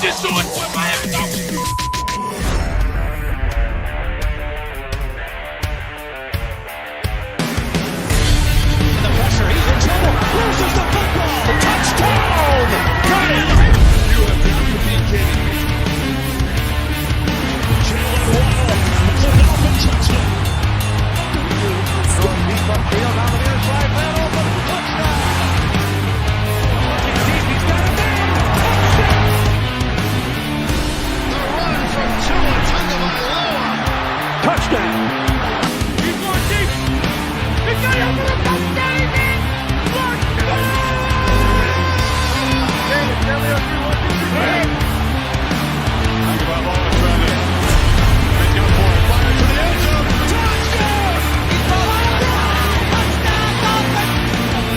just do it with Miami Dolphins. The pressure, he's in trouble. Loses the football. Touchdown! Got it! You have got to be kidding me. Jalen Waddle, the Dolphin touchdown. Throwing deep upfield on the near side, man open, touchdown! Looking deep, he's got a man. The run from Tua Tagovailoa. Touchdown! He's going deep. He's got it for a touchdown.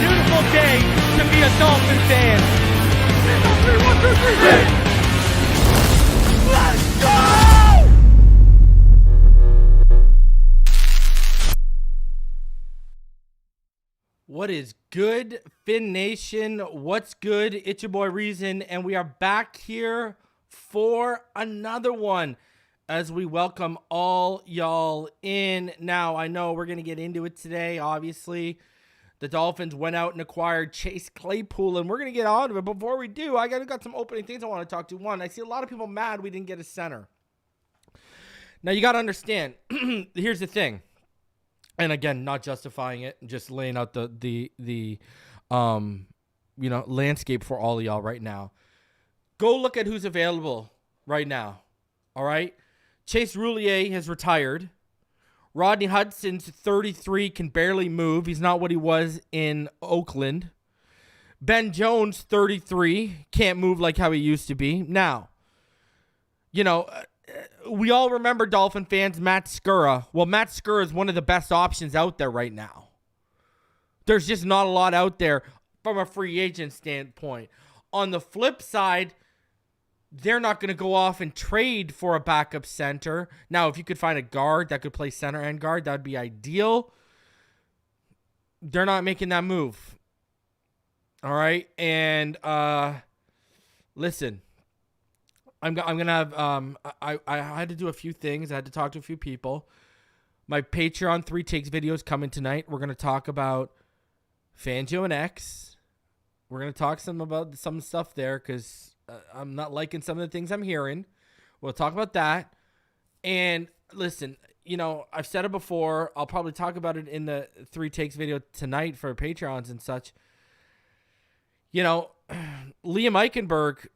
Beautiful day to be a Dolphin fan. Let's go! What is good, Finn Nation? What's good? It's your boy Reason, and we are back here for another one as we welcome all y'all in. Now, I know we're going to get into it today, obviously. The Dolphins went out and acquired Chase Claypool, and we're going to get on to it. Before we do, I got some opening things I want to talk to. One, I see a lot of people mad we didn't get a center. Now, you got to understand, here's the thing. And again, not justifying it, just laying out the landscape for all of y'all right now. Go look at who's available right now. All right? Chase Roulier has retired. Rodney Hudson's 33, can barely move. He's not what he was in Oakland. Ben Jones, 33, can't move like how he used to be. Now, we all remember, Dolphin fans, Matt Skura. Well, Matt Skura is one of the best options out there right now. There's just not a lot out there from a free agent standpoint. On the flip side, they're not going to go off and trade for a backup center. Now, if you could find a guard that could play center and guard, that would be ideal. They're not making that move. All right? And listen, I'm gonna have I had to do a few things. I had to talk to a few people. My Patreon 3 takes videos coming tonight. We're gonna talk about Fangio and X. We're gonna talk about some stuff there because I'm not liking some of the things I'm hearing. We'll talk about that. And listen, you know, I've said it before. I'll probably talk about it in the 3 takes video tonight for Patreons and such. You know, Liam Eichenberg,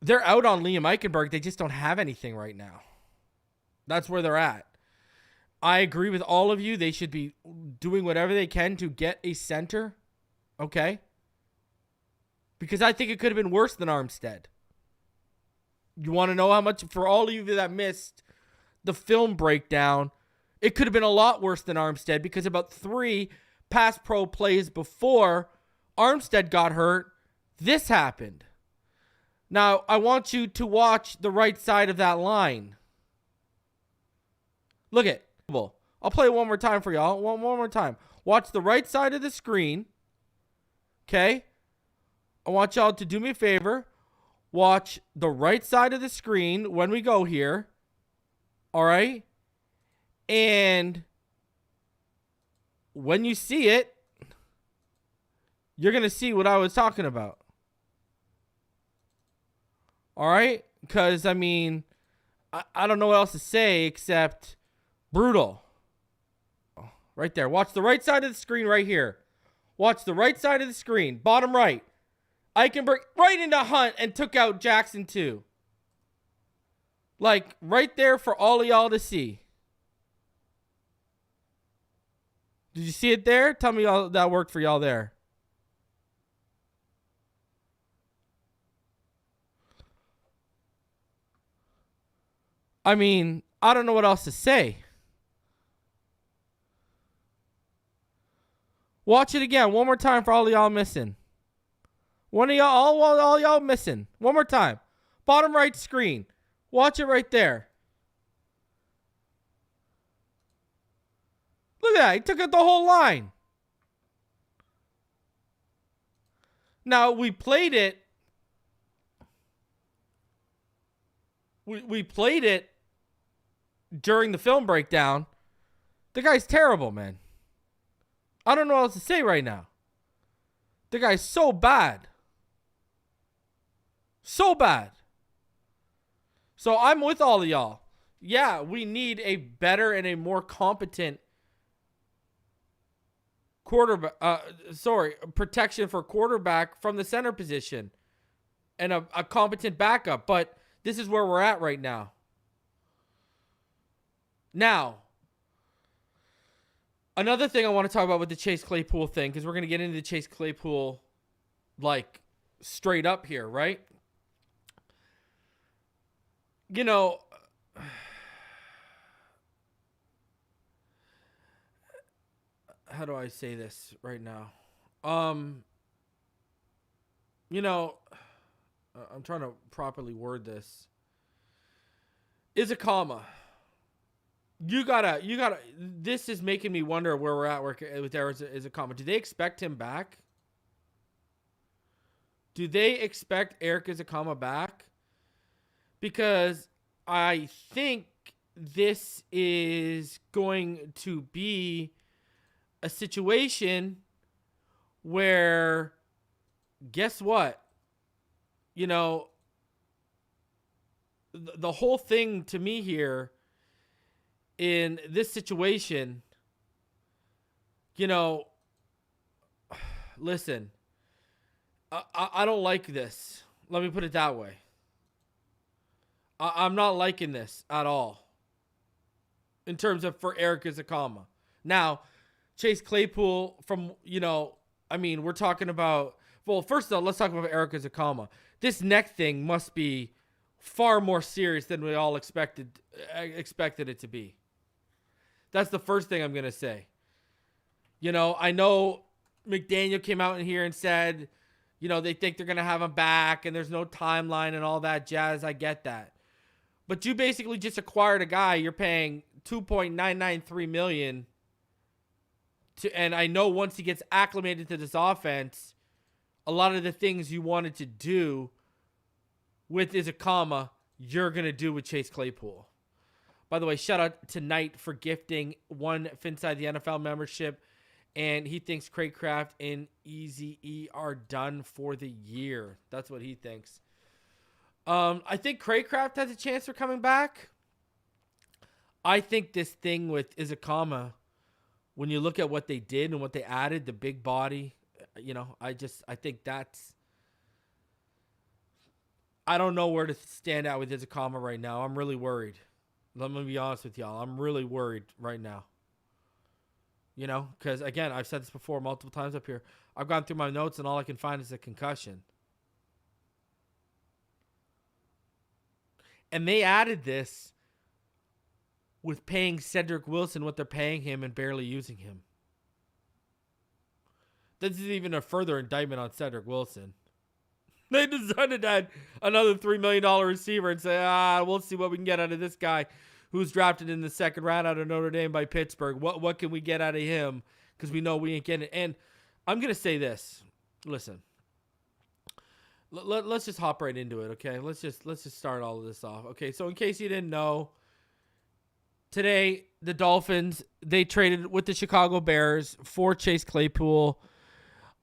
they're out on Liam Eichenberg. They just don't have anything right now. That's where they're at. I agree with all of you. They should be doing whatever they can to get a center. Okay? Because I think it could have been worse than Armstead. You want to know how much, for all of you that missed the film breakdown, it could have been a lot worse than Armstead because about 3 pass pro plays before Armstead got hurt, this happened. Now, I want you to watch the right side of that line. Look at it. I'll play it one more time for y'all. One more time. Watch the right side of the screen. Okay? I want y'all to do me a favor. Watch the right side of the screen when we go here. All right? And when you see it, you're going to see what I was talking about. All right? Because, I mean, I don't know what else to say except brutal. Right there. Watch the right side of the screen right here. Watch the right side of the screen. Bottom right. Eichenberg right into Hunt and took out Jackson too. Like, right there for all of y'all to see. Did you see it there? Tell me all that worked for y'all there. I mean, I don't know what else to say. Watch it again. One more time for all of y'all missing. One of y'all, all y'all missing. One more time. Bottom right screen. Watch it right there. Look at that. He took out the whole line. Now, we played it. We played it during the film breakdown. The guy's terrible, man. I don't know what else to say right now. The guy's so bad. So bad. So I'm with all of y'all. Yeah, we need a better and a more competent protection for quarterback from the center position. And a competent backup. But this is where we're at right now. Now, another thing I want to talk about with the Chase Claypool thing, because we're going to get into the Chase Claypool, like, straight up here, right? You know, how do I say this right now? You know, I'm trying to properly word this. Ezukanma. You gotta. This is making me wonder where we're at with Ezukanma. Do they expect him back? Do they expect Erik Ezukanma back? Because I think this is going to be a situation where, guess what? You know, the whole thing to me here in this situation, you know, listen, I don't like this. Let me put it that way. I'm not liking this at all in terms of for Erik Ezukanma. Now, Chase Claypool from, you know, I mean, we're talking about, well, first of all, let's talk about Erik Ezukanma. This neck thing must be far more serious than we all expected it to be. That's the first thing I'm going to say. You know, I know McDaniel came out in here and said, you know, they think they're going to have him back and there's no timeline and all that jazz. I get that. But you basically just acquired a guy you're paying $2.993 million to, and I know once he gets acclimated to this offense, a lot of the things you wanted to do with Ezukanma, you're going to do with Chase Claypool. By the way, shout out to Knight for gifting one Finside the NFL membership. And he thinks Craycraft and Easy E are done for the year. That's what he thinks. I think Craycraft has a chance for coming back. I think this thing with Ezukanma, when you look at what they did and what they added, the big body, I think that's... I don't know where to stand out with Ezukanma right now. I'm really worried. Let me be honest with y'all. I'm really worried right now. Because, again, I've said this before multiple times up here. I've gone through my notes, and all I can find is a concussion. And they added this with paying Cedric Wilson what they're paying him and barely using him. This is even a further indictment on Cedric Wilson. They decided to add another $3 million receiver and say, we'll see what we can get out of this guy who's drafted in the second round out of Notre Dame by Pittsburgh. What can we get out of him? Because we know we ain't getting it. And I'm going to say this. Listen. Let's just hop right into it, okay? Let's just start all of this off. Okay, so in case you didn't know, today the Dolphins, they traded with the Chicago Bears for Chase Claypool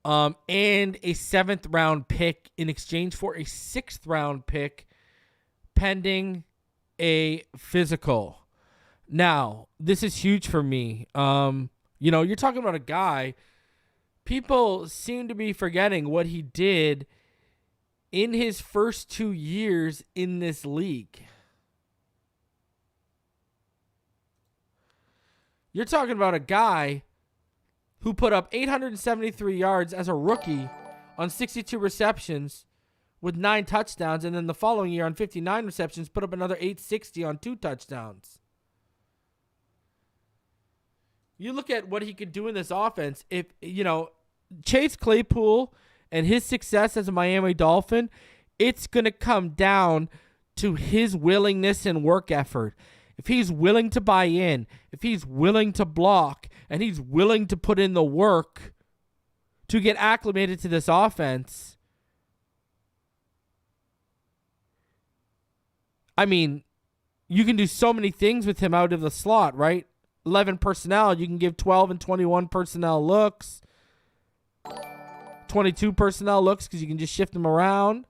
and a 7th round pick in exchange for a 6th round pick pending a physical. Now, this is huge for me. You're talking about a guy, people seem to be forgetting what he did in his first 2 years in this league. You're talking about a guy who put up 873 yards as a rookie on 62 receptions with 9 touchdowns, and then the following year on 59 receptions put up another 860 on 2 touchdowns. You look at what he could do in this offense. If, Chase Claypool and his success as a Miami Dolphin, it's going to come down to his willingness and work effort. If he's willing to buy in, if he's willing to block, and he's willing to put in the work to get acclimated to this offense, I mean, you can do so many things with him out of the slot, right? 11 personnel, you can give 12 and 21 personnel looks. 22 personnel looks because you can just shift them around.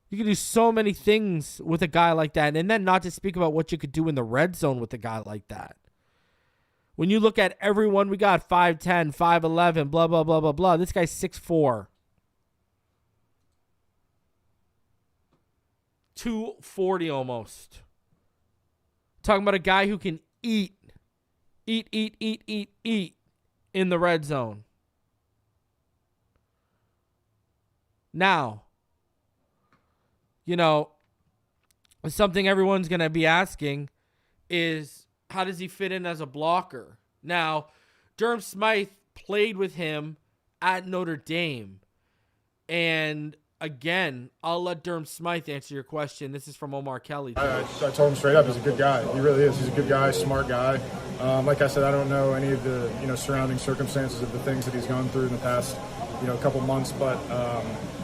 You can do so many things with a guy like that. And then not to speak about what you could do in the red zone with a guy like that. When you look at everyone, we got 5'10", 5'11", blah, blah, blah, blah, blah. This guy's 6'4". 240 almost. Talking about a guy who can eat in the red zone. Now, something everyone's going to be asking is, how does he fit in as a blocker? Now, Durham Smythe played with him at Notre Dame. And again, I'll let Durham Smythe answer your question. This is from Omar Kelly. I told him straight up, he's a good guy. He really is. He's a good guy, smart guy. Like I said, I don't know any of the surrounding circumstances of the things that he's gone through in the past couple months, but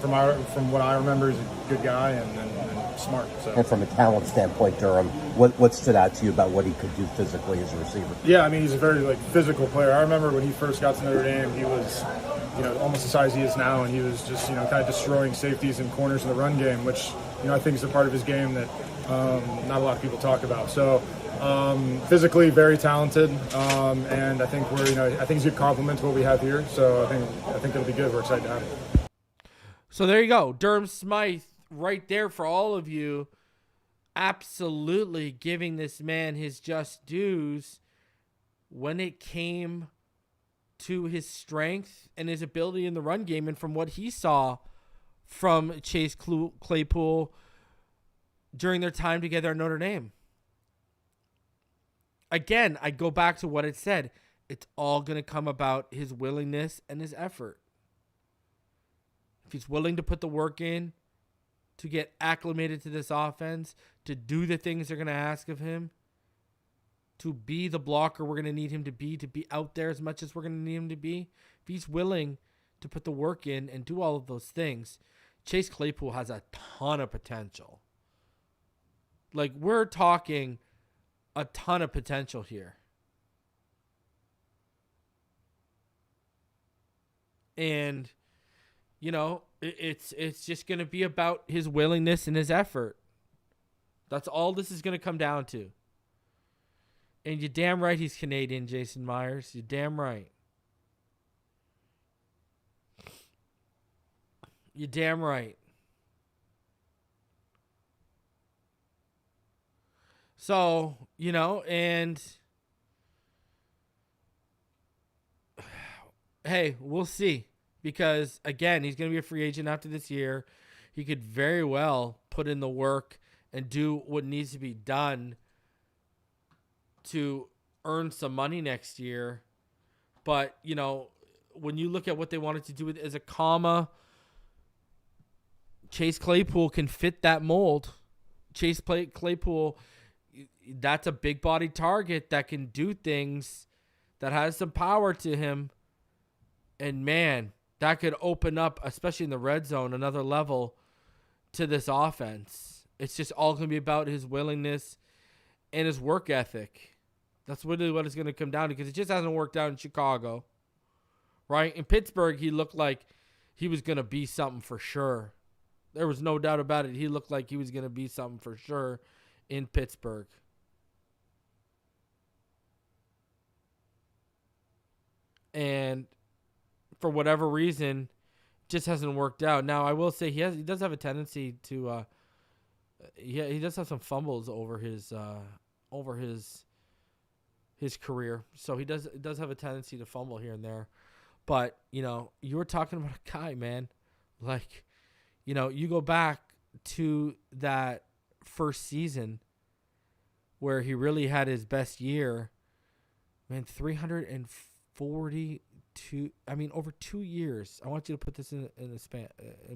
from what I remember, he's a good guy and smart. So. And from a talent standpoint, Durham, what stood out to you about what he could do physically as a receiver? Yeah, I mean, he's a very physical player. I remember when he first got to Notre Dame, he was almost the size he is now, and he was just kind of destroying safeties and corners in the run game, which I think is a part of his game that not a lot of people talk about. So physically very talented, and I think I think he's a good compliment to what we have here. So I think it'll be good. We're excited to have him. So there you go, Durham Smythe, right there for all of you. Absolutely giving this man his just dues when it came to his strength and his ability in the run game, and from what he saw from Chase Claypool during their time together at Notre Dame. Again, I go back to what it said. It's all going to come about his willingness and his effort. If he's willing to put the work in to get acclimated to this offense, to do the things they're going to ask of him, to be the blocker we're going to need him to be out there as much as we're going to need him to be. If he's willing to put the work in and do all of those things, Chase Claypool has a ton of potential. Like, we're talking a ton of potential here. And, you know, it's just going to be about his willingness and his effort. That's all this is going to come down to. And you're damn right he's Canadian, Jason Myers. You're damn right. You're damn right. So, you know, and hey, we'll see. Because, again, he's going to be a free agent after this year. He could very well put in the work and do what needs to be done to earn some money next year. But, you know, when you look at what they wanted to do with Ezukanma, Chase Claypool can fit that mold. Claypool, that's a big body target that can do things, that has some power to him. And, man, that could open up, especially in the red zone, another level to this offense. It's just all going to be about his willingness and his work ethic. That's really what it's going to come down to, because it just hasn't worked out in Chicago, right? In Pittsburgh, he looked like he was going to be something for sure. There was no doubt about it. He looked like he was going to be something for sure in Pittsburgh. And for whatever reason, just hasn't worked out. Now, I will say he does have a tendency to he does have some fumbles over his career. So he does have a tendency to fumble here and there. But, you know, you were talking about a guy, man. Like, you know, you go back to that first season where he really had his best year. Man, 342. I mean, over 2 years. I want you to put this in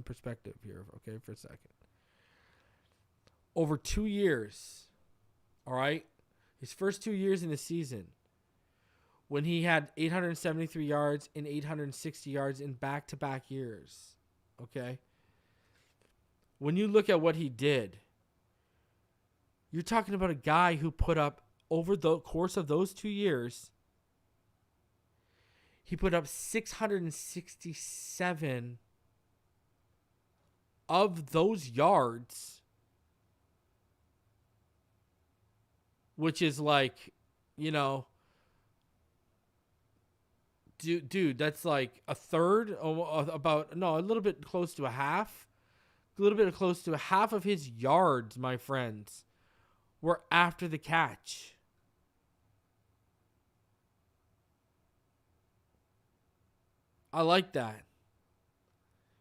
perspective here, okay, for a second. Over 2 years, all right? His first 2 years in the season, when he had 873 yards and 860 yards in back-to-back years, okay? When you look at what he did, you're talking about a guy who put up, over the course of those 2 years, he put up 667 of those yards, which is like, you know, dude, that's like a third, a little bit close to a half. A little bit close to half of his yards, my friends, were after the catch. I like that.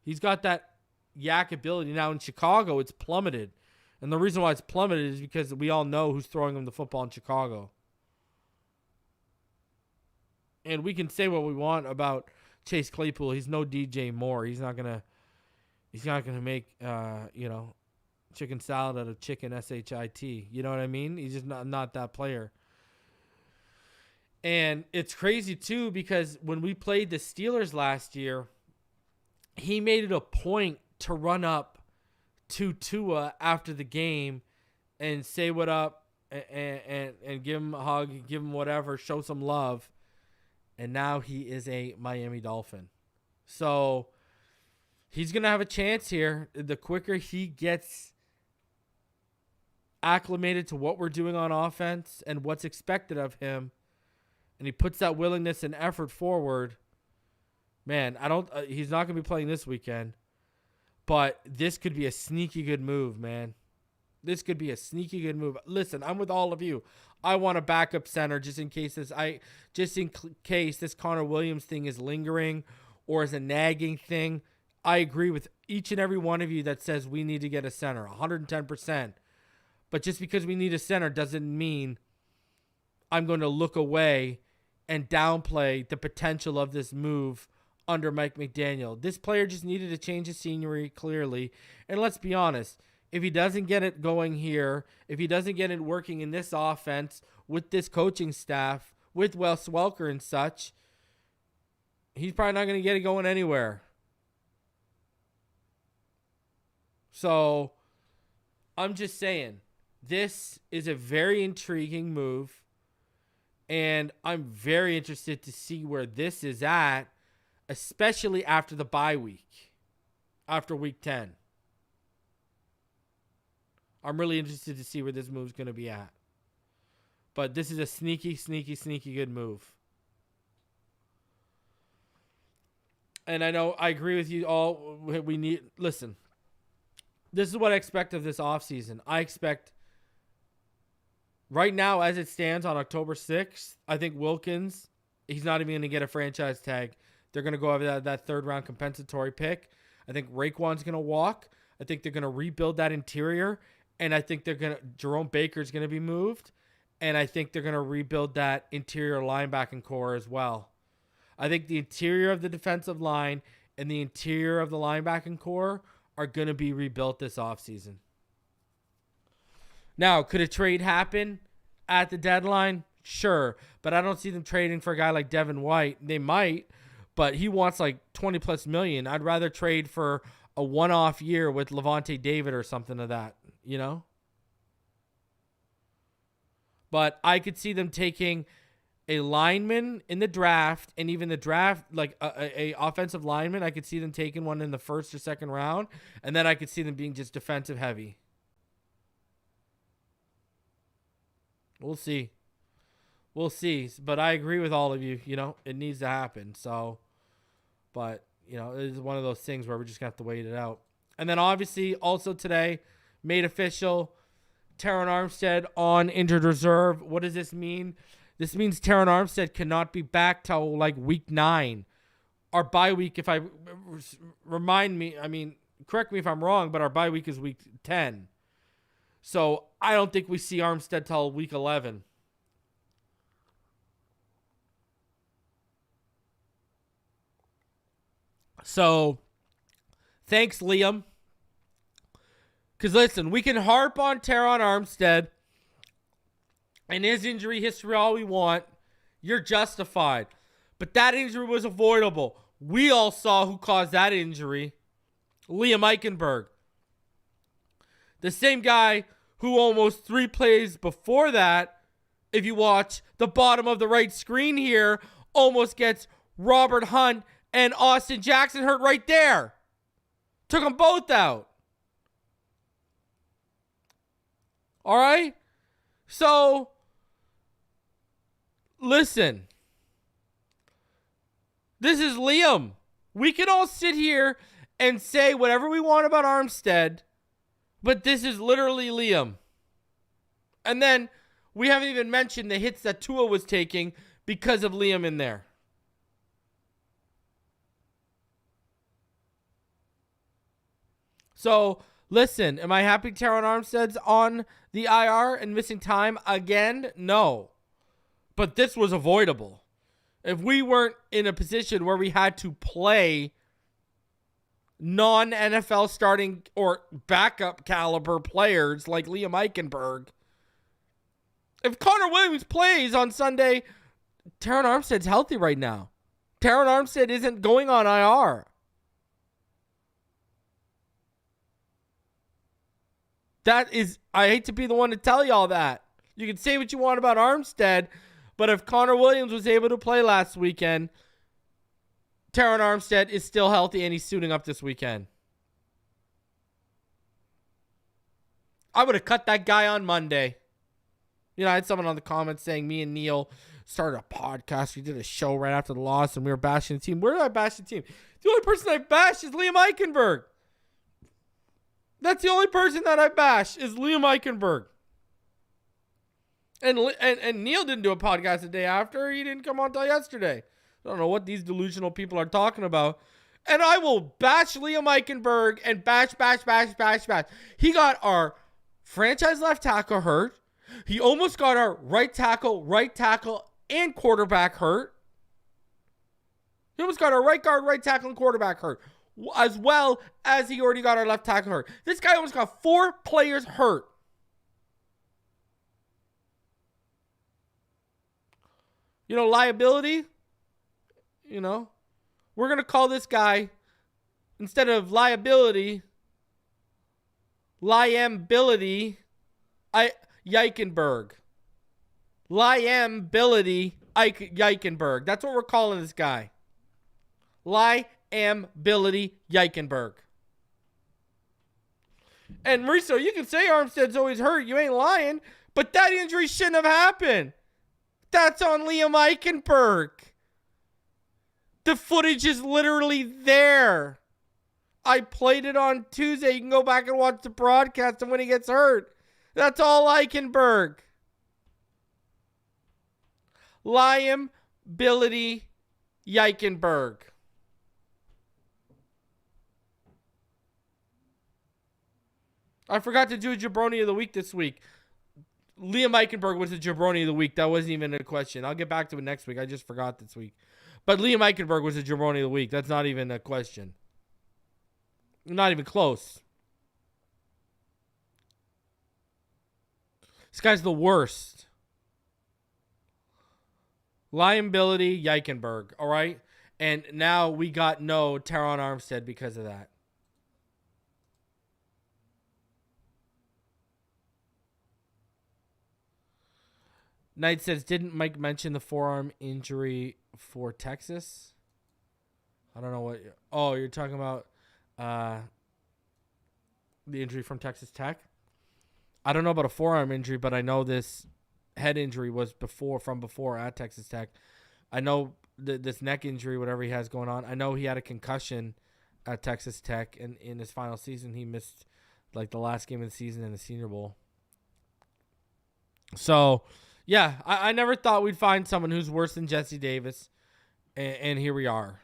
He's got that yak ability. Now in Chicago, it's plummeted. And the reason why it's plummeted is because we all know who's throwing him the football in Chicago. And we can say what we want about Chase Claypool. He's no DJ Moore. He's not gonna make chicken salad out of chicken shit. You know what I mean? He's just not that player. And it's crazy, too, because when we played the Steelers last year, he made it a point to run up to Tua after the game and say what up and give him a hug, give him whatever, show some love. And now he is a Miami Dolphin. So he's going to have a chance here. The quicker he gets acclimated to what we're doing on offense and what's expected of him, and he puts that willingness and effort forward, man, he's not going to be playing this weekend, but this could be a sneaky good move, man. This could be a sneaky good move. Listen, I'm with all of you. I want a backup center just in case this Connor Williams thing is lingering or is a nagging thing. I agree with each and every one of you that says we need to get a center, 110%. But just because we need a center doesn't mean I'm going to look away and downplay the potential of this move under Mike McDaniel. This player just needed to change his scenery, clearly. And let's be honest, if he doesn't get it going here, if he doesn't get it working in this offense with this coaching staff, with Wes Welker and such, he's probably not going to get it going anywhere. So I'm just saying, this is a very intriguing move. And I'm very interested to see where this is at, especially after the bye week, after week 10. I'm really interested to see where this move's going to be at. But this is a sneaky good move. And I know I agree with you all. Listen, this is what I expect of this offseason. I expect right now, as it stands on October 6th, I think Wilkins, he's not even going to get a franchise tag. They're going to go over that third round compensatory pick. I think Raekwon's going to walk. I think they're going to rebuild that interior. And I think Jerome Baker's going to be moved. And I think they're going to rebuild that interior linebacking core as well. I think the interior of the defensive line and the interior of the linebacking core are going to be rebuilt this offseason. Now, could a trade happen at the deadline? Sure. But I don't see them trading for a guy like Devin White. They might, but he wants like 20 plus million. I'd rather trade for a one-off year with Levante David or something of that, you know? But I could see them taking a lineman in the draft, and even the draft, like a offensive lineman, I could see them taking one in the first or second round, and then I could see them being just defensive heavy. We'll see. We'll see. But I agree with all of you. You know, it needs to happen. So, but, you know, it is one of those things where we're just going to have to wait it out. And then obviously also today, made official, Terron Armstead on injured reserve. What does this mean? This means Terron Armstead cannot be back till like week 9. Our bye week, if I correct me if I'm wrong, but our bye week is week 10. So I don't think we see Armstead till week 11. So thanks, Liam. Because listen, we can harp on Terron Armstead and his injury history all we want. You're justified. But that injury was avoidable. We all saw who caused that injury. Liam Eichenberg. The same guy who almost 3 plays before that, if you watch the bottom of the right screen here, almost gets Robert Hunt and Austin Jackson hurt right there. Took them both out. All right? So, listen. This is Liam. We can all sit here and say whatever we want about Armstead, but this is literally Liam. And then we haven't even mentioned the hits that Tua was taking because of Liam in there. So, listen, am I happy Terron Armstead's on the IR and missing time again? No. But this was avoidable. If we weren't in a position where we had to play non-NFL starting or backup caliber players like Liam Eichenberg, if Connor Williams plays on Sunday, Terron Armstead's healthy right now. Terron Armstead isn't going on IR. That is, I hate to be the one to tell y'all that. You can say what you want about Armstead, but if Connor Williams was able to play last weekend, Terron Armstead is still healthy and he's suiting up this weekend. I would have cut that guy on Monday. You know, I had someone on the comments saying me and Neil started a podcast. We did a show right after the loss and we were bashing the team. Where did I bash the team? The only person I bashed is Liam Eichenberg. That's the only person that I bash is Liam Eichenberg. And Neil didn't do a podcast the day after. He didn't come on till yesterday. I don't know what these delusional people are talking about. And I will bash Liam Eichenberg and bash. He got our franchise left tackle hurt. He almost got our right tackle, and quarterback hurt. He almost got our right guard, right tackle, and quarterback hurt. As well as he already got our left tackle hurt. This guy almost got 4 players hurt. You know, liability, you know, we're going to call this guy, instead of liability, Liability Eichenberg. Liability Eichenberg. That's what we're calling this guy. Liability Eichenberg. And Mauricio, you can say Armstead's always hurt. You ain't lying. But that injury shouldn't have happened. That's on Liam Eichenberg. The footage is literally there. I played it on Tuesday. You can go back and watch the broadcast of when he gets hurt. That's all Eichenberg. Liability Eichenberg. I forgot to do a jabroni of the week this week. Liam Eichenberg was the jabroni of the week. That wasn't even a question. I'll get back to it next week. I just forgot this week. But Liam Eichenberg was the jabroni of the week. That's not even a question. Not even close. This guy's the worst. Liability Eichenberg. All right? And now we got no Terron Armstead because of that. Knight says, didn't Mike mention the forearm injury for Texas? I don't know what. You're talking about the injury from Texas Tech? I don't know about a forearm injury, but I know this head injury was from before at Texas Tech. I know this neck injury, whatever he has going on. I know he had a concussion at Texas Tech, and in his final season, he missed like the last game of the season in the Senior Bowl. So, yeah, I never thought we'd find someone who's worse than Jesse Davis, and here we are.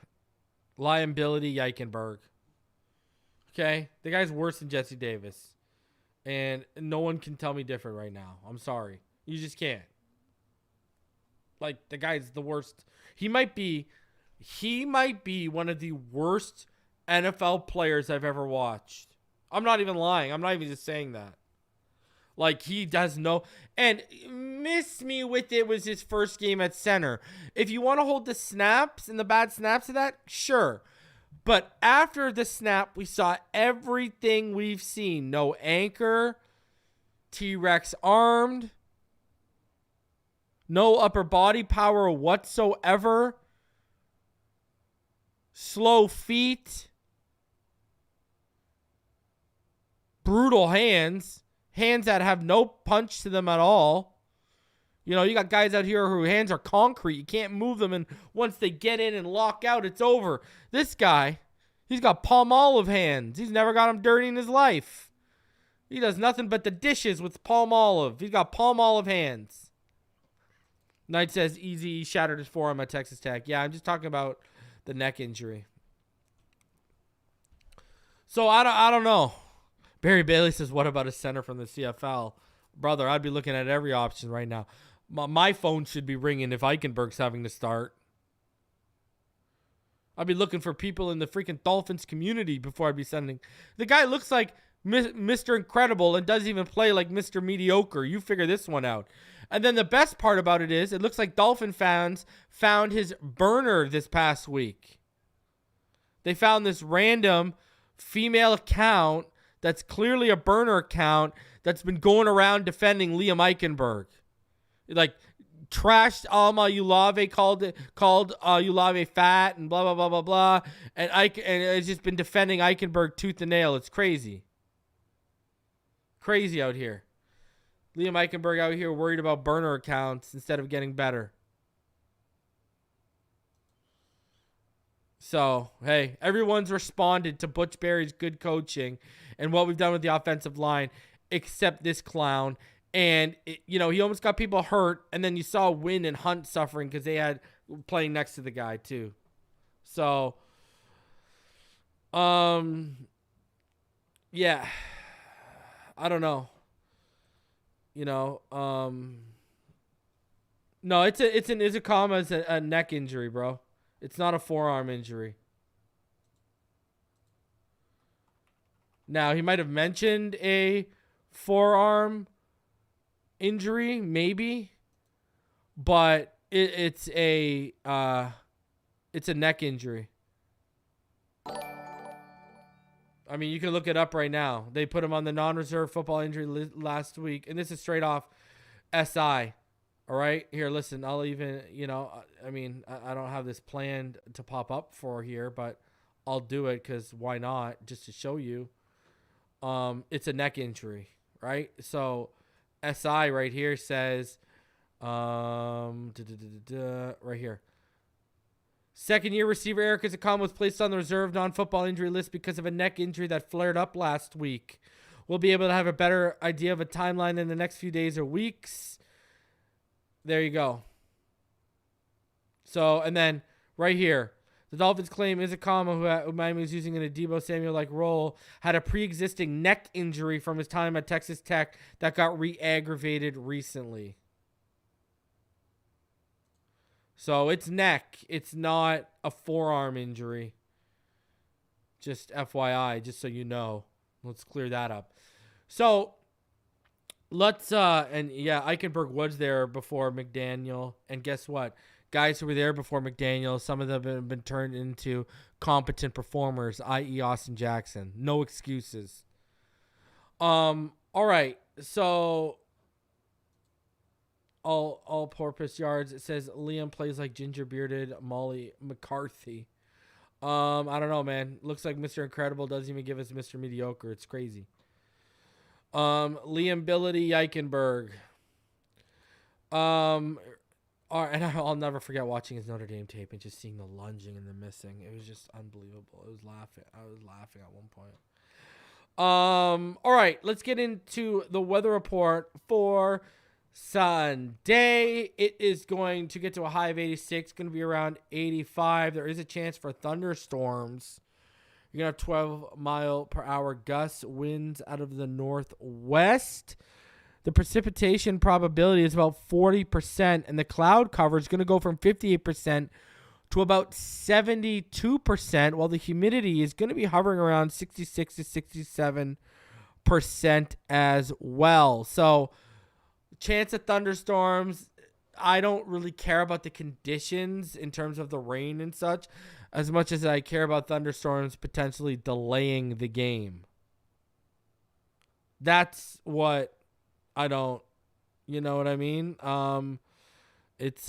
Liability Eichenberg. Okay? The guy's worse than Jesse Davis, and no one can tell me different right now. I'm sorry. You just can't. Like, the guy's the worst. He might be one of the worst NFL players I've ever watched. I'm not even lying. I'm not even just saying that. Like, he does no... And miss me with it was his first game at center. If you want to hold the snaps and the bad snaps of that, sure. But after the snap, we saw everything we've seen. No anchor. T-Rex armed. No upper body power whatsoever. Slow feet. Brutal hands. Hands that have no punch to them at all. You know, you got guys out here whose hands are concrete. You can't move them, and once they get in and lock out, it's over. This guy, he's got palm olive hands. He's never got them dirty in his life. He does nothing but the dishes with palm olive. He's got palm olive hands. Knight says Easy shattered his forearm at Texas Tech. Yeah, I'm just talking about the neck injury. So I don't know. Barry Bailey says, what about a center from the CFL? Brother, I'd be looking at every option right now. My phone should be ringing if Eichenberg's having to start. I'd be looking for people in the freaking Dolphins community before I'd be sending. The guy looks like Mr. Incredible and doesn't even play like Mr. Mediocre. You figure this one out. And then the best part about it is it looks like Dolphin fans found his burner this past week. They found this random female account that's clearly a burner account that's been going around defending Liam Eichenberg. Like, trashed Alma Ulave, called Ulave fat and blah, blah, blah, blah, blah. And it's just been defending Eichenberg tooth and nail. It's crazy. Crazy out here. Liam Eichenberg out here worried about burner accounts instead of getting better. So, hey, everyone's responded to Butch Barry's good coaching and what we've done with the offensive line, except this clown. And, he almost got people hurt, and then you saw Wynn and Hunt suffering because they had playing next to the guy, too. So, yeah, I don't know. No, it's an Ezukanma, it's a neck injury, bro. It's not a forearm injury. Now, he might have mentioned a forearm injury, maybe, but it's a neck injury. I mean, you can look it up right now. They put him on the non-reserve football injury list last week, and this is straight off SI. All right, here, listen. I'll even, I mean, I don't have this planned to pop up for here, but I'll do it because why not? Just to show you. It's a neck injury, right? So SI right here says, right here. Second-year receiver Erik Ezukanma was placed on the reserve non-football injury list because of a neck injury that flared up last week. We'll be able to have a better idea of a timeline in the next few days or weeks. There you go. So, and then right here, the Dolphins claim Ezukanma, who Miami was using in a Deebo Samuel-like role, had a pre-existing neck injury from his time at Texas Tech that got re-aggravated recently. So it's neck. It's not a forearm injury. Just FYI, just so you know. Let's clear that up. So let's, and yeah, Eichenberg was there before McDaniel. And guess what? Guys who were there before McDaniel, some of them have been turned into competent performers, i.e. Austin Jackson. No excuses. All right. So all-purpose yards. It says Liam plays like ginger-bearded Molly McCarthy. I don't know, man. Looks like Mr. Incredible doesn't even give us Mr. Mediocre. It's crazy. Liam Billy Eichenberg. And I'll never forget watching his Notre Dame tape and just seeing the lunging and the missing. It was just unbelievable. I was laughing at one point. All right, let's get into the weather report for Sunday. It is going to get to a high of 86, going to be around 85. There is a chance for thunderstorms. You're going to have 12-mile-per-hour gusts, winds out of the northwest. The precipitation probability is about 40%, and the cloud cover is going to go from 58% to about 72%, while the humidity is going to be hovering around 66 to 67% as well. So, chance of thunderstorms, I don't really care about the conditions in terms of the rain and such as much as I care about thunderstorms potentially delaying the game. That's what I don't, you know what I mean? It's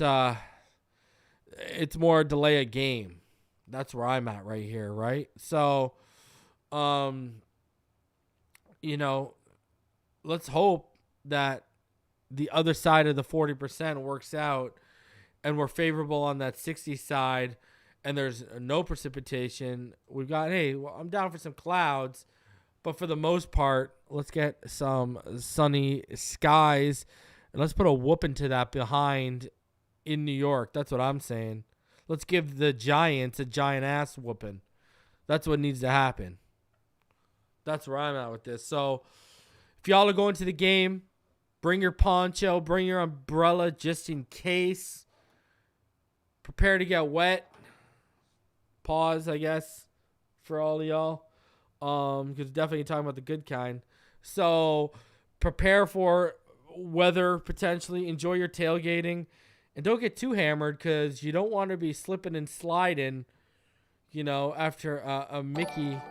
more delay a game. That's where I'm at right here, right? So, let's hope that the other side of the 40% works out and we're favorable on that 60 side and there's no precipitation. We've got, I'm down for some clouds, but for the most part, let's get some sunny skies and let's put a whooping to that behind in New York. That's what I'm saying. Let's give the Giants a giant ass whooping. That's what needs to happen. That's where I'm at with this. So if y'all are going to the game, bring your poncho, bring your umbrella just in case. Prepare to get wet. Pause, I guess, for all of y'all. Because definitely talking about the good kind. So prepare for weather potentially. Enjoy your tailgating. And don't get too hammered because you don't want to be slipping and sliding, after a Mickey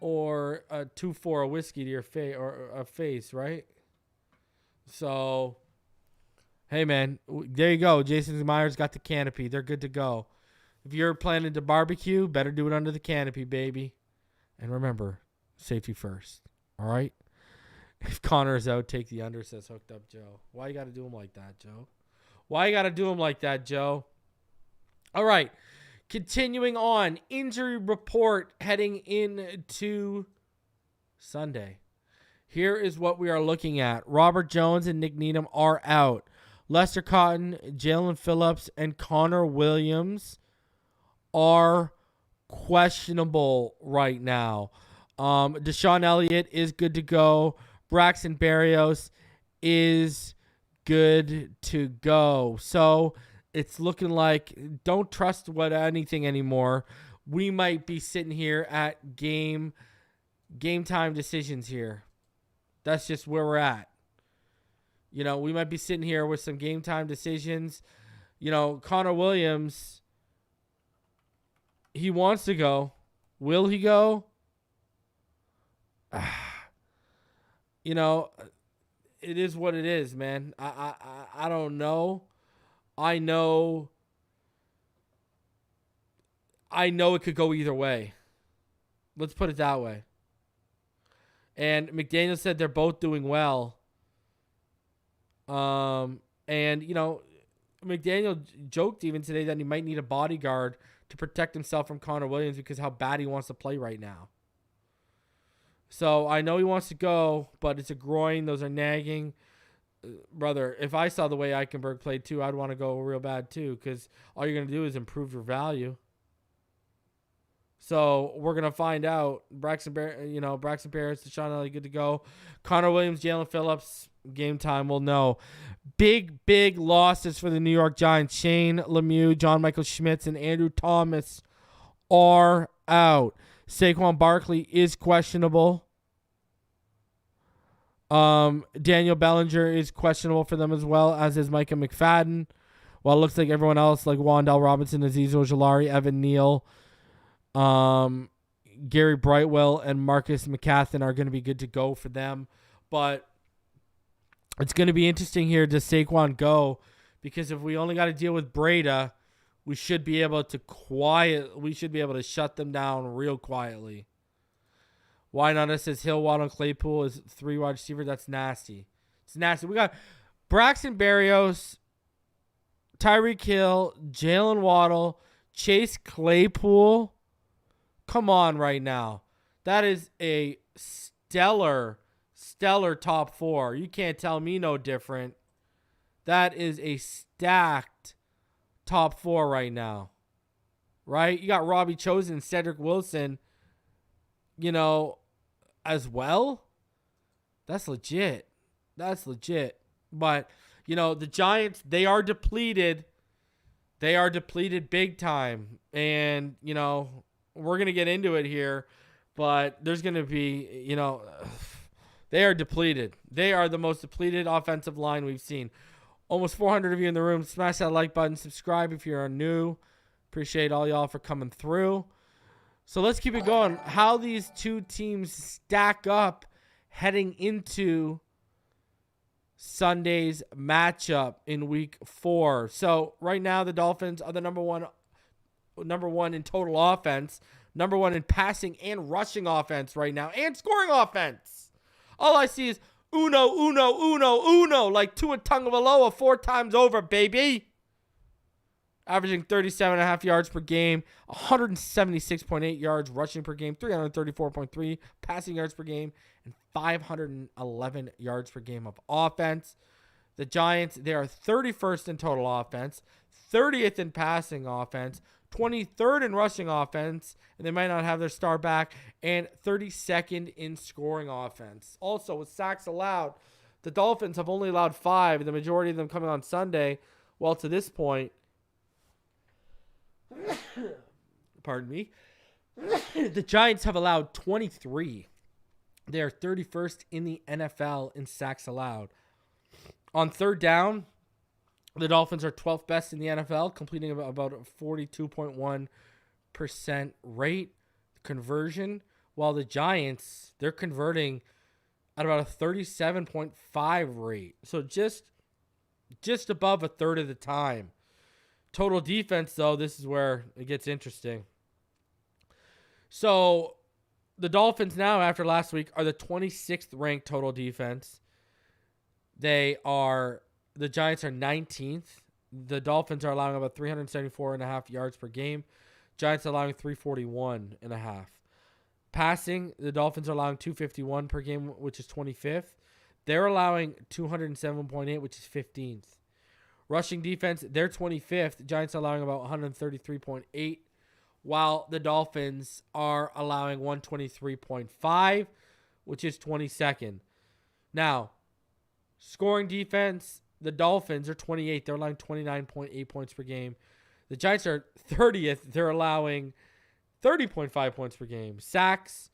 or a 2-4 whiskey to your face or a face, right? So, hey, man, there you go. Jason Myers got the canopy. They're good to go. If you're planning to barbecue, better do it under the canopy, baby. And remember, safety first. All right? If Connor is out, take the under, says Hooked Up Joe. Why you got to do him like that, Joe? Why you got to do him like that, Joe? All right. Continuing on. Injury report heading into Sunday. Here is what we are looking at. Robert Jones and Nick Needham are out. Lester Cotton, Jalen Phillips, and Connor Williams are questionable right now. Deshaun Elliott is good to go. Braxton Berrios is good to go. So it's looking like don't trust anything anymore. We might be sitting here at game time decisions here. That's just where we're at. We might be sitting here with some game time decisions. Connor Williams, he wants to go. Will he go? you know, it is what it is, man. I don't know. I know it could go either way. Let's put it that way. And McDaniel said they're both doing well. And, you know, McDaniel joked even today that he might need a bodyguard to protect himself from Connor Williams because how bad he wants to play right now. So I know he wants to go, but it's a groin. Those are nagging. Brother, if I saw the way Eichenberg played too, I'd want to go real bad too because all you're going to do is improve your value. So we're going to find out. Braxton Paris, Deshaun Elliott, good to go. Connor Williams, Jalen Phillips, game time, we'll know. Big losses for the New York Giants. Shane Lemieux, John Michael Schmitz, and Andrew Thomas are out. Saquon Barkley is questionable. Daniel Bellinger is questionable for them as well, as is Micah McFadden. Well, it looks like everyone else, like Wan'Dale Robinson, Azeez Ojulari, Evan Neal, Gary Brightwell, and Marcus McCathin are going to be good to go for them. But it's going to be interesting here. Does Saquon go? Because if we only got to deal with Breda, we should be able to shut them down real quietly. Why not? It says Hill, Waddle, and Claypool is 3 wide receiver. That's nasty. It's nasty. We got Braxton Berrios, Tyreek Hill, Jalen Waddle, Chase Claypool. Come on right now. That is a stellar top 4. You can't tell me no different. That is a stacked top 4 right now. Right? You got Robbie Chosen, Cedric Wilson, as well. That's legit. But, the Giants, they are depleted. They are depleted big time. And, we're going to get into it here. But there's going to be, they are depleted. They are the most depleted offensive line we've seen. Almost 400 of you in the room. Smash that like button. Subscribe if you're new. Appreciate all y'all for coming through. So let's keep it going. How these two teams stack up heading into Sunday's matchup in week 4. So right now the Dolphins are the number one in total offense, number 1 in passing and rushing offense right now, and scoring offense. All I see is uno, like Tua Tagovailoa 4 times over, baby. Averaging 37.5 yards per game, 176.8 yards rushing per game, 334.3 passing yards per game, and 511 yards per game of offense. The Giants, they are 31st in total offense, 30th in passing offense, 23rd in rushing offense, and they might not have their star back, and 32nd in scoring offense. Also, with sacks allowed, the Dolphins have only allowed 5, the majority of them coming on Sunday. Well, to this point, pardon me, the Giants have allowed 23. They are 31st in the NFL in sacks allowed. On third down, the Dolphins are 12th best in the NFL, completing about a 42.1% rate conversion, while the Giants, they're converting at about a 37.5 rate. So just above a third of the time. Total defense, though, this is where it gets interesting. So the Dolphins now, after last week, are the 26th ranked total defense. The Giants are 19th. The Dolphins are allowing about 374.5 yards per game. Giants are allowing 341.5. Passing, the Dolphins are allowing 251 per game, which is 25th. They're allowing 207.8, which is 15th. Rushing defense, they're 25th. Giants are allowing about 133.8, while the Dolphins are allowing 123.5, which is 22nd. Now, scoring defense, the Dolphins are 28th. They're allowing 29.8 points per game. The Giants are 30th. They're allowing 30.5 points per game. Sacks,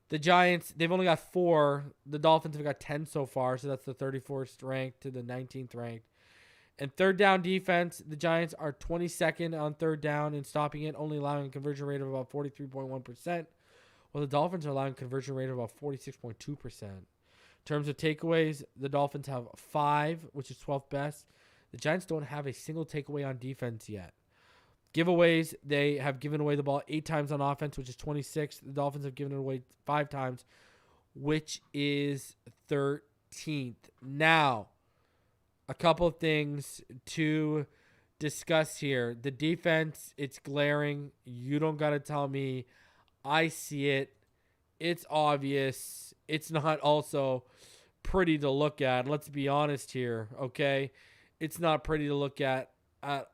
the Giants, they've only got 4. The Dolphins have got 10 so far, so that's the 34th ranked to the 19th ranked. And third down defense, the Giants are 22nd on third down and stopping it, only allowing a conversion rate of about 43.1%, Well, the Dolphins are allowing conversion rate of about 46.2%. In terms of takeaways, the Dolphins have 5, which is 12th best. The Giants don't have a single takeaway on defense yet. Giveaways, they have given away the ball 8 times on offense, which is 26. The Dolphins have given it away 5 times, which is 13th. Now, a couple of things to discuss here. The defense, it's glaring. You don't got to tell me. I see it. It's obvious. It's not also pretty to look at. Let's be honest here, okay? It's not pretty to look at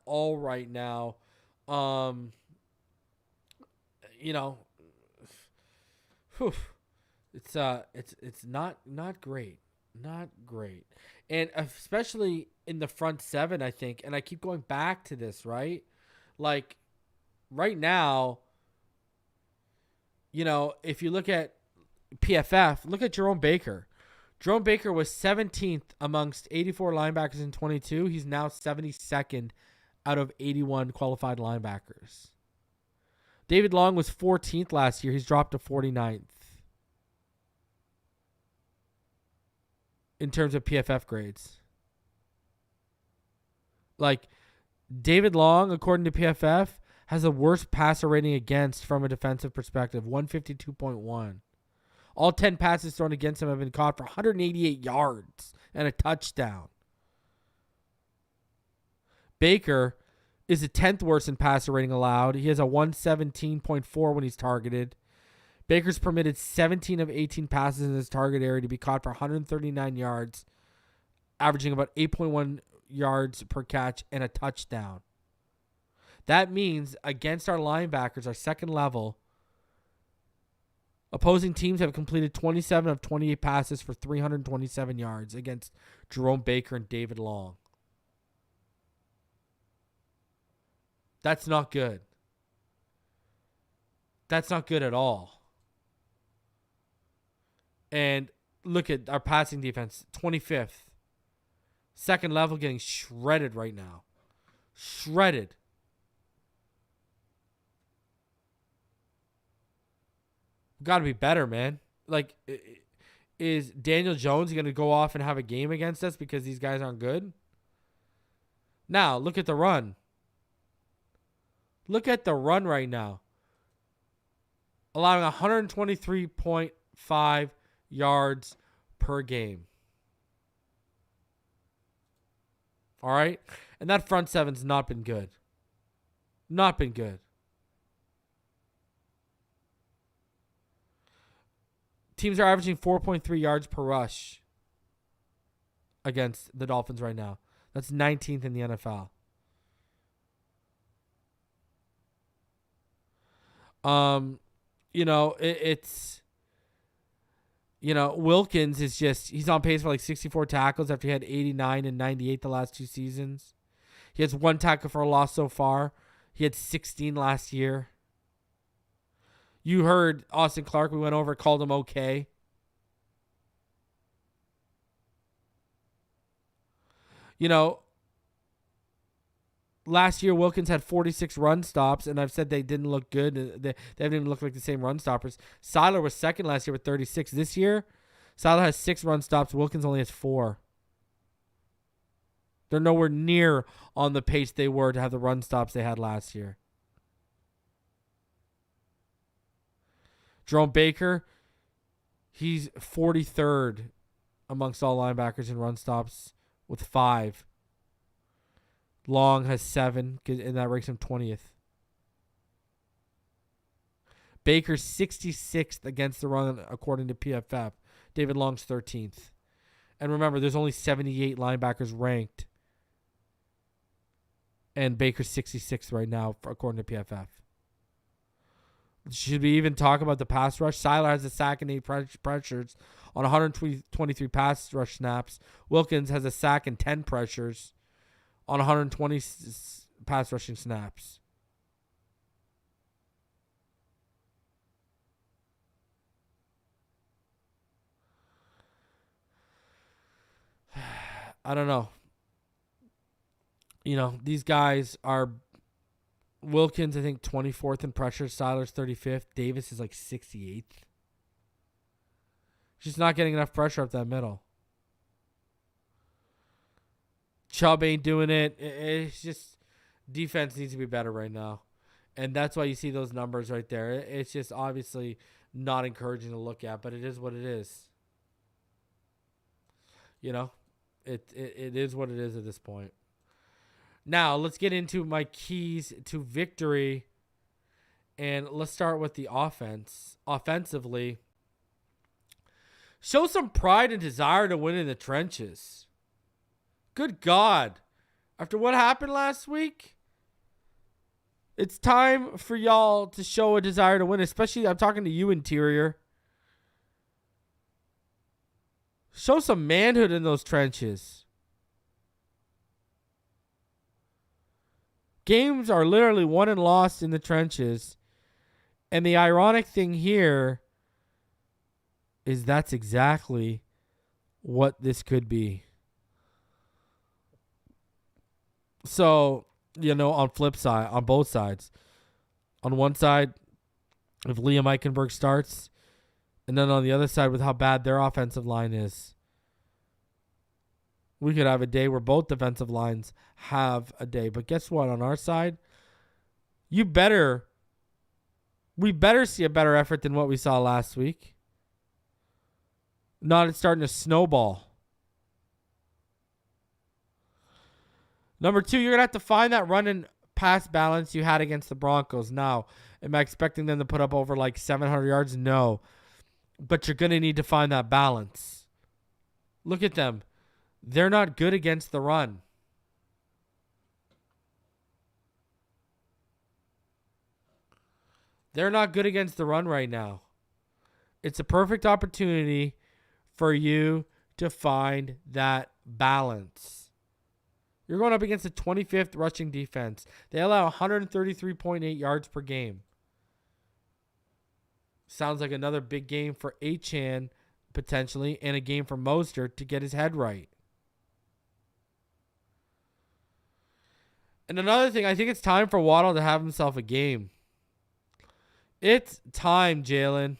all right now. You know, it's not great. Not great. And especially in the front 7, I think, and I keep going back to this, right? Like right now, you know, if you look at PFF, look at Jerome Baker. Jerome Baker was 17th amongst 84 linebackers in 22. He's now 72nd out of 81 qualified linebackers. David Long was 14th last year. He's dropped to 49th in terms of PFF grades. Like, David Long, according to PFF, has the worst passer rating against from a defensive perspective, 152.1. All 10 passes thrown against him have been caught for 188 yards and a touchdown. Baker is the 10th worst in passer rating allowed. He has a 117.4 when he's targeted. Baker's permitted 17 of 18 passes in his target area to be caught for 139 yards, averaging about 8.1 yards per catch and a touchdown. That means against our linebackers, our second level, opposing teams have completed 27 of 28 passes for 327 yards against Jerome Baker and David Long. That's not good. That's not good at all. And look at our passing defense, 25th. Second level getting shredded right now. Shredded. Got to be better, man. Like, is Daniel Jones going to go off and have a game against us because these guys aren't good? Now, look at the run. Look at the run right now. Allowing 123.5 yards per game. All right? And that front 7's not been good. Not been good. Teams are averaging 4.3 yards per rush against the Dolphins right now. That's 19th in the NFL. You know, it's, you know, Wilkins is just, he's on pace for like 64 tackles after he had 89 and 98 the last 2 seasons. He has 1 tackle for a loss so far. He had 16 last year. You heard Austin Clark, we went over, called him okay. You know, last year Wilkins had 46 run stops, and I've said they didn't look good. They haven't even looked like the same run stoppers. Seiler was second last year with 36. This year, Seiler has 6 run stops. Wilkins only has 4. They're nowhere near on the pace they were to have the run stops they had last year. Jerome Baker, he's 43rd amongst all linebackers in run stops with 5. Long has 7, and that ranks him 20th. Baker's 66th against the run, according to PFF. David Long's 13th. And remember, there's only 78 linebackers ranked. And Baker's 66th right now, according to PFF. Should we even talk about the pass rush? Seiler has a sack and 8 pressures on 123 pass rush snaps. Wilkins has a sack and 10 pressures on 120 pass rushing snaps. I don't know. You know, these guys are Wilkins, I think, 24th in pressure. Siler's 35th. Davis is like 68th. Just not getting enough pressure up that middle. Chubb ain't doing it. It's just defense needs to be better right now. And that's why you see those numbers right there. It's just obviously not encouraging to look at, but it is what it is. You know, it is what it is at this point. Now, let's get into my keys to victory. And let's start with the offense. Offensively, show some pride and desire to win in the trenches. Good God. After what happened last week, it's time for y'all to show a desire to win, especially I'm talking to you, interior. Show some manhood in those trenches. Games are literally won and lost in the trenches. And the ironic thing here is that's exactly what this could be. So, you know, on both sides. On one side, if Liam Eichenberg starts, and then on the other side with how bad their offensive line is, we could have a day where both defensive lines have a day. But guess what? On our side, we better see a better effort than what we saw last week. Not it's starting to snowball. Number 2, you're going to have to find that run and pass balance you had against the Broncos. Now, am I expecting them to put up over like 700 yards? No. But you're going to need to find that balance. Look at them. They're not good against the run. They're not good against the run right now. It's a perfect opportunity for you to find that balance. You're going up against the 25th rushing defense. They allow 133.8 yards per game. Sounds like another big game for Achane, potentially, and a game for Mostert to get his head right. And another thing, I think it's time for Waddle to have himself a game. It's time, Jalen.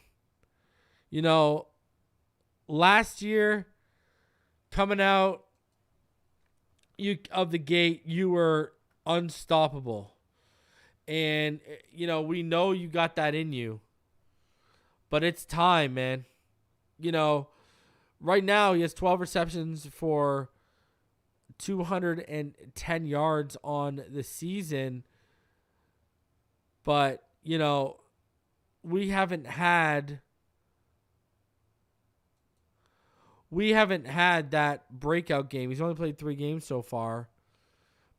You know, last year, coming out of the gate, you were unstoppable. And, you know, we know you got that in you. But it's time, man. You know, right now he has 12 receptions for 210 yards on the season. But, you know, we haven't had that breakout game. He's only played 3 games so far.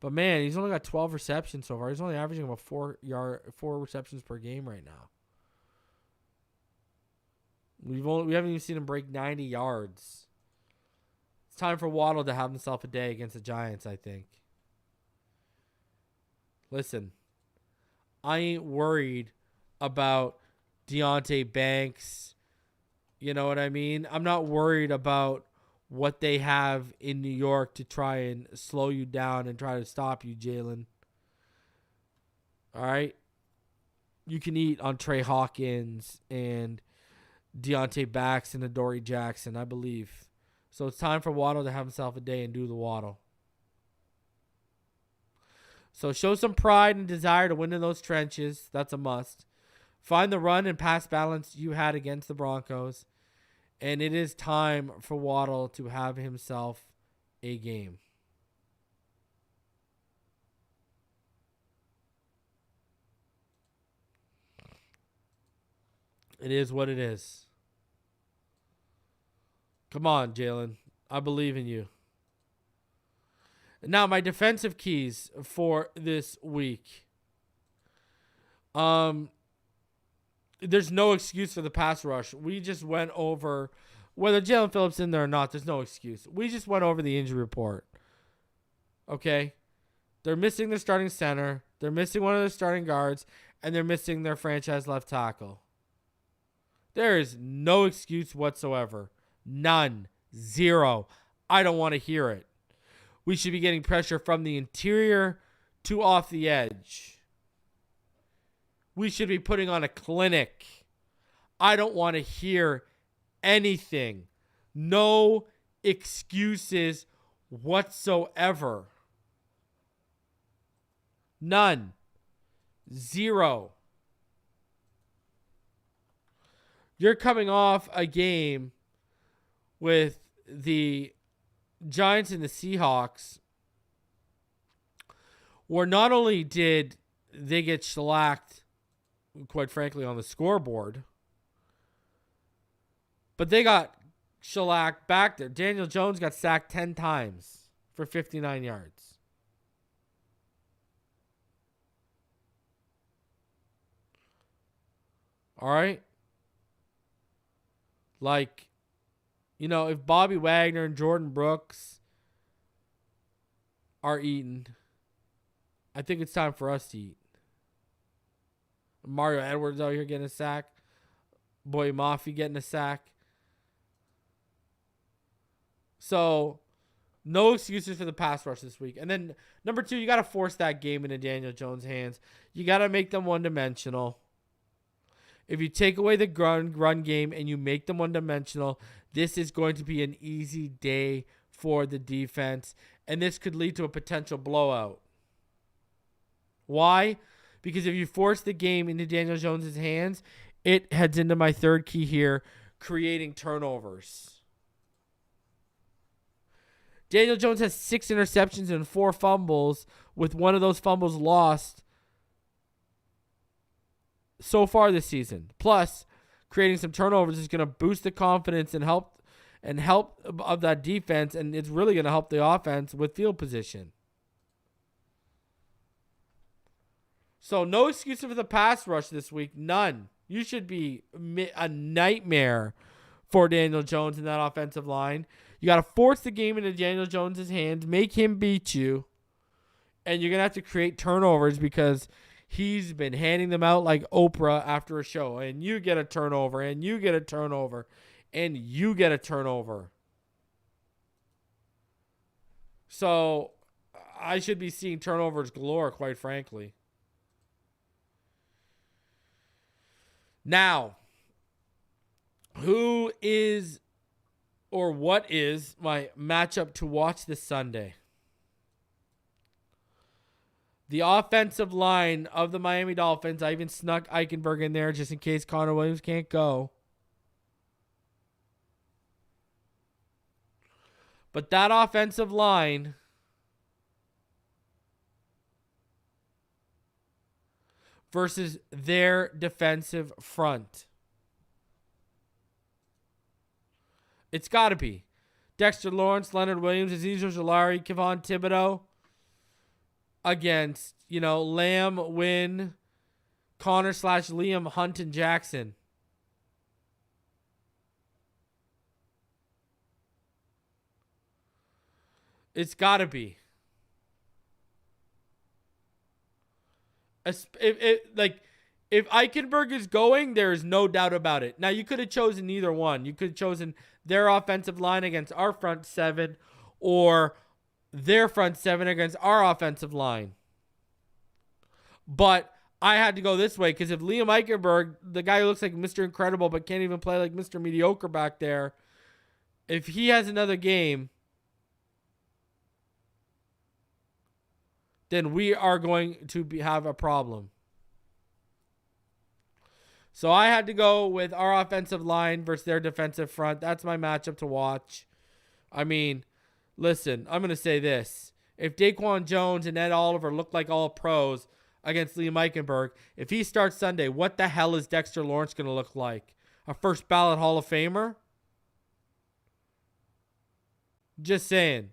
But man, he's only got 12 receptions so far. He's only averaging about 4 receptions per game right now. We haven't even seen him break 90 yards. It's time for Waddle to have himself a day against the Giants, I think. Listen, I ain't worried about Deonte Banks. You know what I mean? I'm not worried about what they have in New York to try and slow you down and try to stop you, Jalen. All right? You can eat on Trey Hawkins and Deonte Banks and Adoree Jackson, I believe. So it's time for Waddle to have himself a day and do the Waddle. So show some pride and desire to win in those trenches. That's a must. Find the run and pass balance you had against the Broncos. And it is time for Waddle to have himself a game. It is what it is. Come on, Jalen. I believe in you. Now, my defensive keys for this week. There's no excuse for the pass rush. We just went over, whether Jalen Phillips in there or not, there's no excuse. We just went over the injury report. Okay? They're missing their starting center. They're missing one of their starting guards. And they're missing their franchise left tackle. There is no excuse whatsoever. None. Zero. I don't want to hear it. We should be getting pressure from the interior to off the edge. we should be putting on a clinic. I don't want to hear anything. No excuses whatsoever. None. Zero. You're coming off a game with the Giants and the Seahawks where not only did they get shellacked, quite frankly, on the scoreboard, but they got shellacked back there. Daniel Jones got sacked 10 times for 59 yards. All right? Like, you know, if Bobby Wagner and Jordan Brooks are eating, I think it's time for us to eat. Mario Edwards out here getting a sack. Boy Mafi getting a sack. So, no excuses for the pass rush this week. And then, number 2, you got to force that game into Daniel Jones' hands. You got to make them one-dimensional. If you take away the run game and you make them one-dimensional, this is going to be an easy day for the defense. And this could lead to a potential blowout. Why? Because if you force the game into Daniel Jones' hands, it heads into my third key here, creating turnovers. Daniel Jones has 6 interceptions and 4 fumbles, with one of those fumbles lost so far this season. Plus, creating some turnovers is going to boost the confidence and help of that defense, and it's really going to help the offense with field position. So no excuse for the pass rush this week. None. You should be a nightmare for Daniel Jones in that offensive line. You got to force the game into Daniel Jones' hands, make him beat you, and you're going to have to create turnovers because he's been handing them out like Oprah after a show. And you get a turnover, and you get a turnover, and you get a turnover. So I should be seeing turnovers galore, quite frankly. Now, who is or what is my matchup to watch this Sunday? The offensive line of the Miami Dolphins. I even snuck Eichenberg in there just in case Connor Williams can't go. But that offensive line versus their defensive front. It's got to be Dexter Lawrence, Leonard Williams, Azeez Ojulari, Kayvon Thibodeau against, Lamb, Wynn, Connor / Liam, Hunt, and Jackson. It's got to be. If Eichenberg is going, there is no doubt about it. Now, you could have chosen either one. You could have chosen their offensive line against our front 7 or their front 7 against our offensive line. But I had to go this way because if Liam Eichenberg, the guy who looks like Mr. Incredible but can't even play like Mr. Mediocre back there, if he has another game, then we are going to have a problem. So I had to go with our offensive line versus their defensive front. That's my matchup to watch. I mean, listen, I'm going to say this. If Daquan Jones and Ed Oliver look like all pros against Liam Eichenberg, if he starts Sunday, what the hell is Dexter Lawrence going to look like? A first ballot Hall of Famer? Just saying.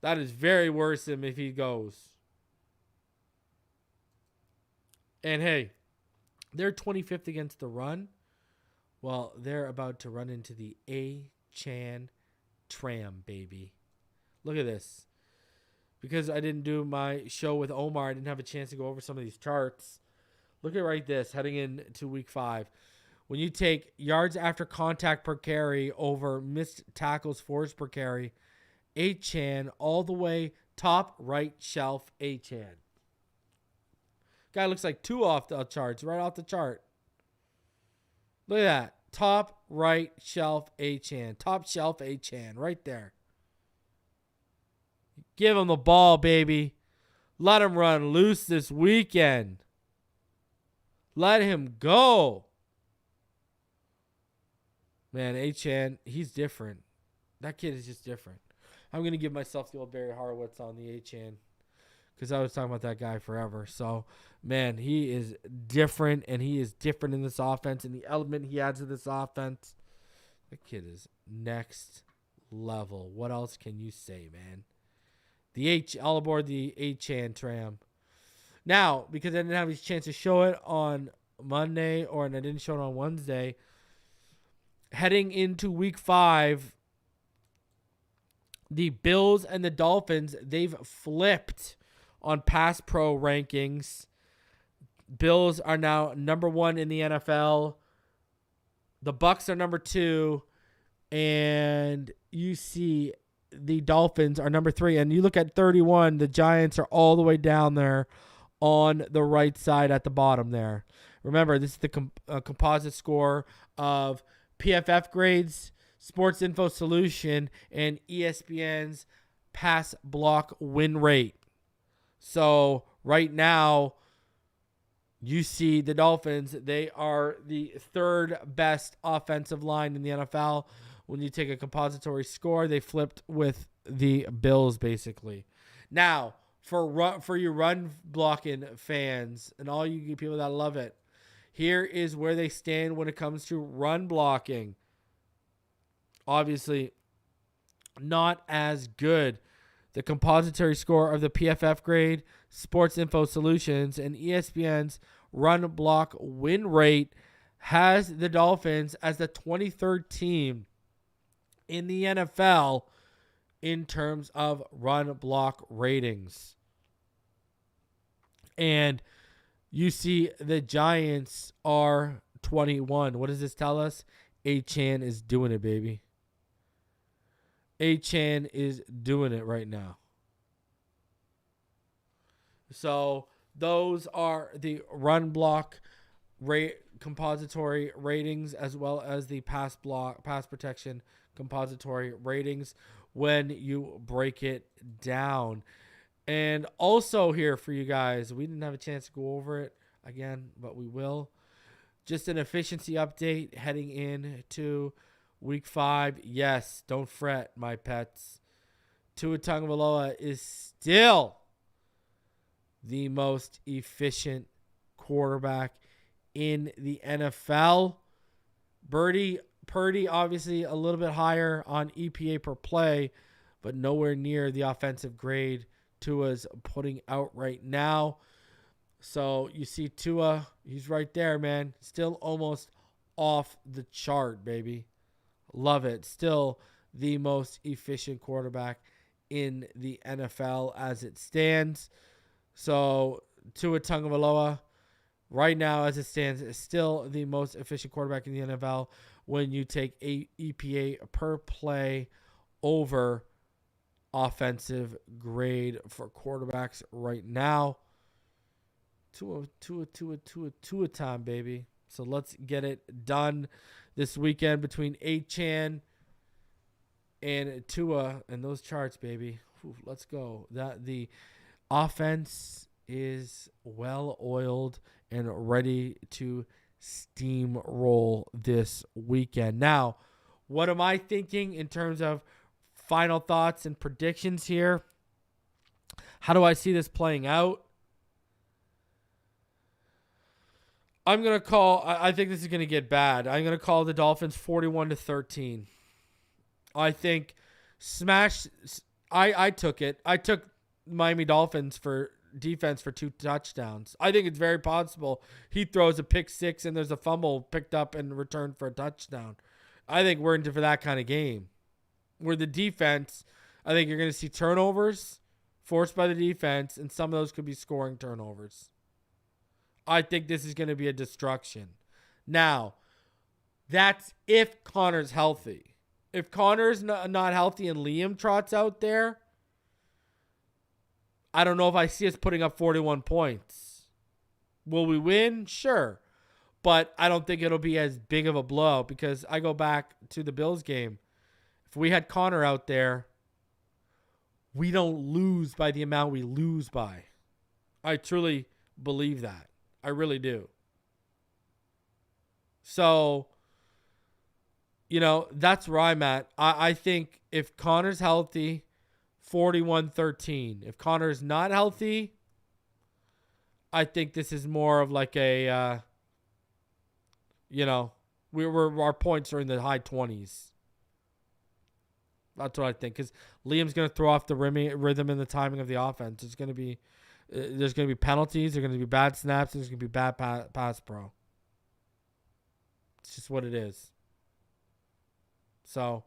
That is very worrisome if he goes. And hey, they're 25th against the run. Well, they're about to run into the Achane tram, baby. Look at this. Because I didn't do my show with Omar, I didn't have a chance to go over some of these charts. Look at this, heading into week 5. When you take yards after contact per carry over missed tackles forced per carry, Achane all the way top right shelf Achane. Guy looks like Tua off the charts, right off the chart. Look at that. Top right shelf Achane. Top shelf Achane right there. Give him the ball, baby. Let him run loose this weekend. Let him go. Man, Achane, he's different. That kid is just different. I'm going to give myself the old Barry Horowitz on the Achane because I was talking about that guy forever. So, man, he is different, and he is different in this offense, and the element he adds to this offense. That kid is next level. What else can you say, man? All aboard the Achane tram. Now, because I didn't have a chance to show it on Monday and I didn't show it on Wednesday, heading into week 5, the Bills and the Dolphins, they've flipped on pass pro rankings. Bills are now number 1 in the NFL. The Bucs are number 2. And you see the Dolphins are number 3. And you look at 31, the Giants are all the way down there on the right side at the bottom there. Remember, this is the composite score of PFF grades, Sports Info Solution, and ESPN's pass block win rate. So right now, you see the Dolphins, they are the 3rd best offensive line in the NFL. When you take a compository score, they flipped with the Bills, basically. Now, for you run blocking fans and all you people that love it, here is where they stand when it comes to run blocking. Obviously, not as good. The compository score of the PFF grade, Sports Info Solutions, and ESPN's run block win rate has the Dolphins as the 23rd team in the NFL in terms of run block ratings. And you see the Giants are 21. What does this tell us? Achane is doing it, baby. Achane is doing it right now. So those are the run block compository ratings, as well as the pass protection compository ratings when you break it down. And also here for you guys, we didn't have a chance to go over it again, but we will. Just an efficiency update heading into week 5. Yes, don't fret, my pets. Tua Tagovailoa is still the most efficient quarterback in the NFL. Purdy, obviously a little bit higher on EPA per play, but nowhere near the offensive grade Tua's putting out right now. So you see Tua, he's right there, man. Still almost off the chart, baby. Love it. Still the most efficient quarterback in the NFL as it stands. So Tua Tagovailoa, right now as it stands, is still the most efficient quarterback in the NFL when you take EPA per play over offensive grade for quarterbacks right now. Tua time, baby. So let's get it done this weekend between Achane and Tua and those charts, baby. Whew, let's go. The offense is well oiled and ready to steamroll this weekend. Now, what am I thinking in terms of final thoughts and predictions here? How do I see this playing out? I'm going to call, I think this is going to get bad. I'm going to call the Dolphins 41-13. I think I took it. I took Miami Dolphins for defense for 2 touchdowns. I think it's very possible he throws a pick 6 and there's a fumble picked up and returned for a touchdown. I think we're into for that kind of game. Where the defense, I think you're going to see turnovers forced by the defense, and some of those could be scoring turnovers. I think this is going to be a destruction. Now, that's if Connor's healthy. If Connor's not healthy and Liam trots out there, I don't know if I see us putting up 41 points. Will we win? Sure. But I don't think it'll be as big of a blow because I go back to the Bills game. If we had Connor out there, we don't lose by the amount we lose by. I truly believe that. I really do. So, that's where I'm at. I think if Connor's healthy, 41-13. If Connor's not healthy, I think this is more of like a, our points are in the high 20s. That's what I think. Because Liam's going to throw off the rhythm and the timing of the offense. There's going to be penalties. There's going to be bad snaps. There's going to be bad pass pro. It's just what it is. So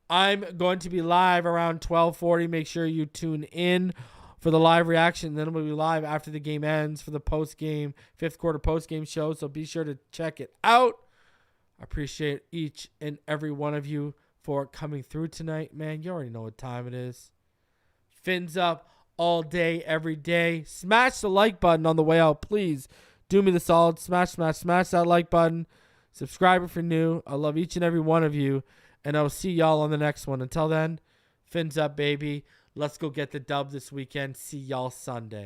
I'm going to be live around 12:40. Make sure you tune in for the live reaction. Then we'll be live after the game ends for the post-game, fifth quarter post-game show. So be sure to check it out. I appreciate each and every one of you for coming through tonight. Man, you already know what time it is. Fins up all day, every day. Smash the like button on the way out. Please do me the solid. Smash that like button. Subscribe if you're new. I love each and every one of you. And I'll see y'all on the next one. Until then, fins up, baby. Let's go get the dub this weekend. See y'all Sunday.